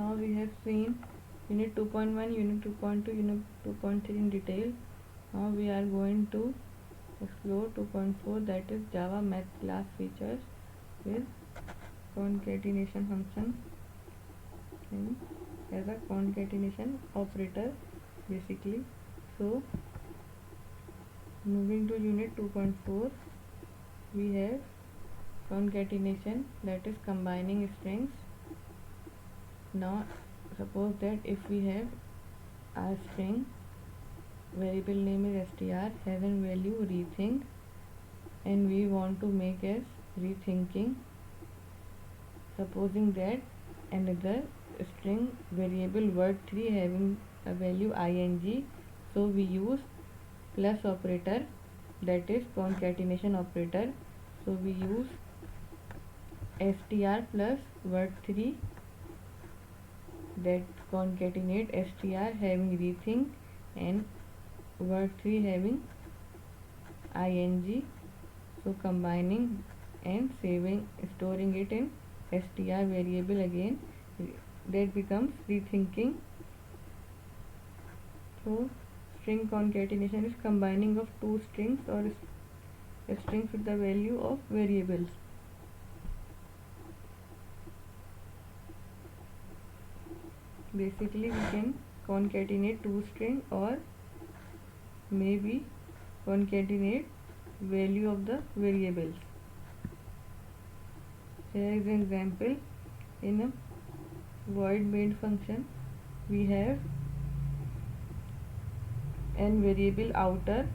Now we have seen unit 2.1, unit 2.2, unit 2.3 in detail. Now we are going to explore 2.4, that is Java math class features with concatenation function as a concatenation operator basically. So moving to unit 2.4, we have concatenation, that is combining strings. Now suppose that if we have a string, variable name is str, having value rethink, and we want to make as rethinking. Supposing that another string variable word3 having a value ing, so we use plus operator, that is concatenation operator. So we use str plus word3, that concatenate str having rethink and word3 having ing. So combining and storing it in str variable again, that becomes rethinking. So string concatenation is combining of two strings or strings with the value of variables. Basically we can concatenate two string or maybe concatenate value of the variables. Here is an example. In a void main function we have n variable outer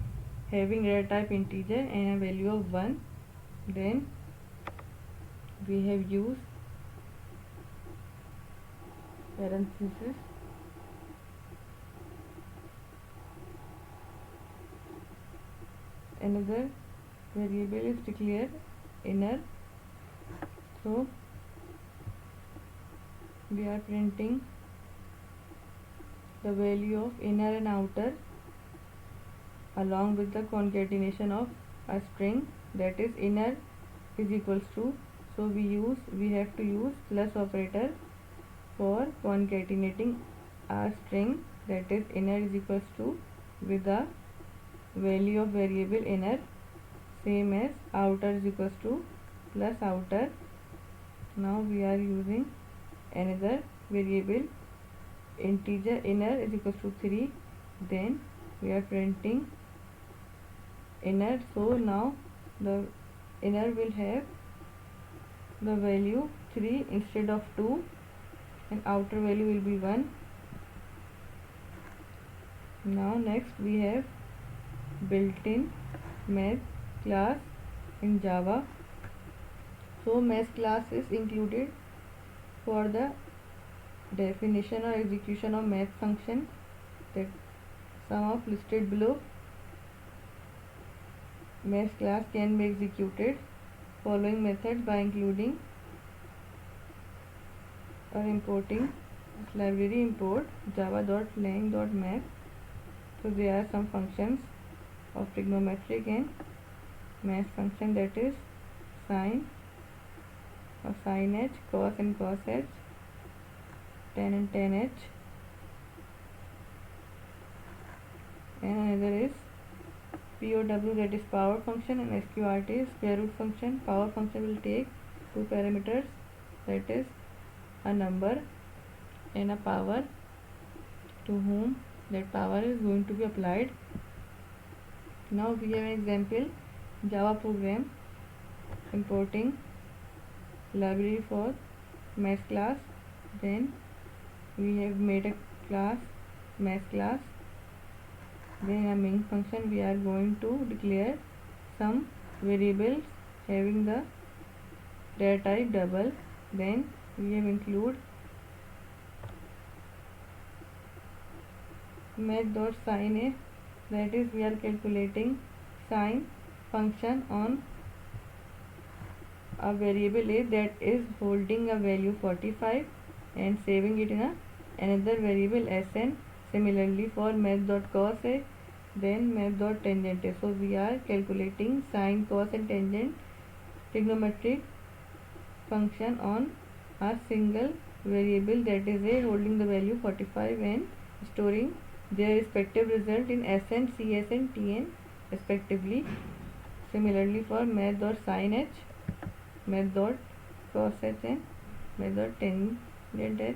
having data type integer and a value of 1. Then we have used parenthesis another variable is declared inner. So we are printing the value of inner and outer along with the concatenation of a string, that is inner is equals to, so we have to use plus operator for concatenating a string, that is inner is equals to with the value of variable inner, same as outer is equals to plus outer. Now we are using another variable integer inner is equals to 3, then we are printing inner. So now the inner will have the value 3 instead of 2 and outer value will be 1. Now next we have built-in math class in Java. So math class is included for the definition or execution of math function, that some of listed below. Math class can be executed following methods by including or importing library import java.lang.math. So there are some functions of trigonometric and math function, that is sine or sin h, cos and cos h, tan and tan h, and another is POW, that is power function, and SQRT is square root function. Power function will take two parameters, that is a number and a power to whom that power is going to be applied. Now we have an example Java program importing library for math class. Then we have made a class math class. Then in a main function we are going to declare some variables having the data type double. Then we have include math.sin a, that is we are calculating sine function on a variable a that is holding a value 45 and saving it in another variable sn. Similarly for math.cos a, then math.tangent a. So we are calculating sine, cos and tangent trigonometric function on a single variable, that is a holding the value 45 and storing their respective result in Sn, Cs and Tn respectively. Similarly for math.sin h, math.cos h and math.tangent h.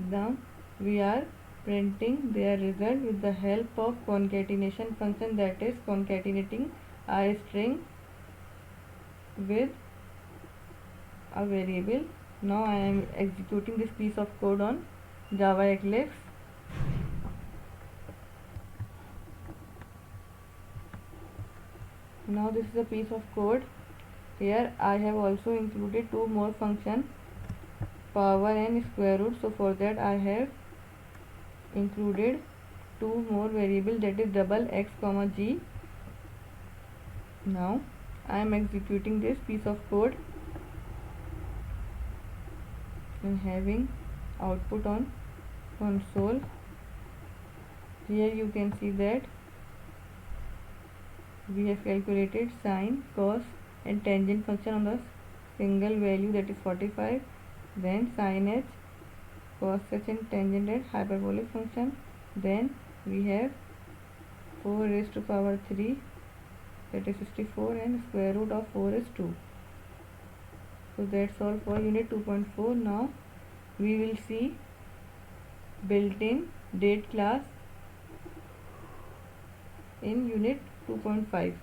Now we are printing their result with the help of concatenation function, that is concatenating a string with a variable. Now I am executing this piece of code on Java Eclipse. Now this is a piece of code. Here I have also included two more functions, power and square root. So for that I have included two more variables, that is double x comma g. Now I am executing this piece of code and having output on console. Here you can see that we have calculated sine, cos and tangent function on the single value, that is 45. Then sin h, cos h and tangent h hyperbolic function. Then we have 4 raised to power 3, that is 64, and square root of 4 is 2. So that's all for unit 2.4. Now we will see built-in date class in unit 2.5.